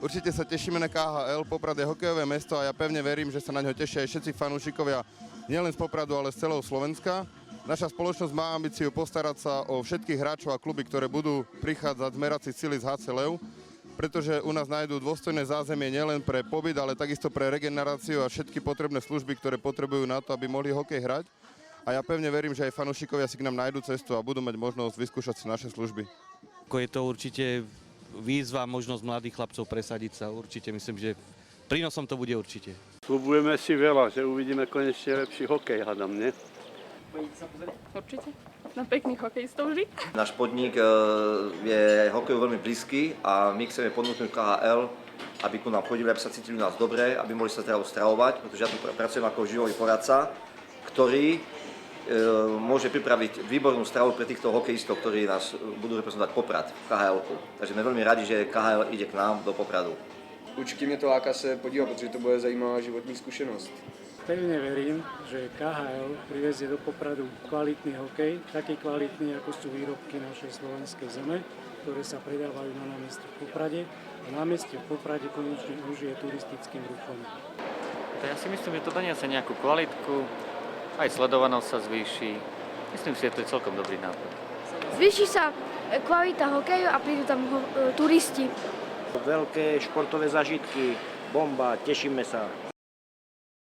Určite sa tešíme na KHL, Poprad je hokejové mesto a ja pevne verím, že sa na ňo tešia aj všetci fanúšikovia nielen z Popradu, ale z celého Slovenska. Naša spoločnosť má ambíciu postarať sa o všetkých hráčov a kluby, ktoré budú prichádzať zmerať si sily z HC Lev, pretože u nás nájdú dôstojné zázemie nielen pre pobyt, ale takisto pre regeneráciu a všetky potrebné služby, ktoré potrebujú na to, aby mohli hokej hrať. A ja pevne verím, že aj fanúšikovia si k nám nájdu cestu a budú mať možnosť vyskúšať si naše služby. Je to určite výzva, možnosť mladých chlapcov presadiť sa. Určite myslím, že prínosom to bude určite. Sľubujeme si veľa, že uvidíme konečne lepší hokej, hádam, nie? Určite. Na pekných hokejistov vždy. Náš podnik je hokeju veľmi blízky a my chceme ponúknuť KHL, aby ku nám chodili, aby sa cítili u nás dobre, aby mohli sa zdravo stravovať, pretože ja tu pracujem ako živový poradca, ktorý môže pripraviť výbornú stravu pre týchto hokejistov, ktorí nás budú reprezentovať Poprad v KHL-ku. Takže sme veľmi radi, že KHL ide k nám do Popradu. Určitě mě to láká se podívat, protože to bude zajímavá životní zkušenost. Pevne verím, že KHL privezie do Popradu kvalitný hokej, taký kvalitný, ako sú výrobky našej slovenskej zeme, ktoré sa predávajú na námestí v Poprade. A námestie v Poprade konečne už je turistickým ruchom. Ja si myslím, že to doniesie nejakú kvalitku, aj sledovanosť sa zvýši. Myslím si, že to je celkom dobrý nápad. Zvýši sa kvalita hokeju a prídu tam turisti. Veľké športové zážitky, bomba, tešíme sa.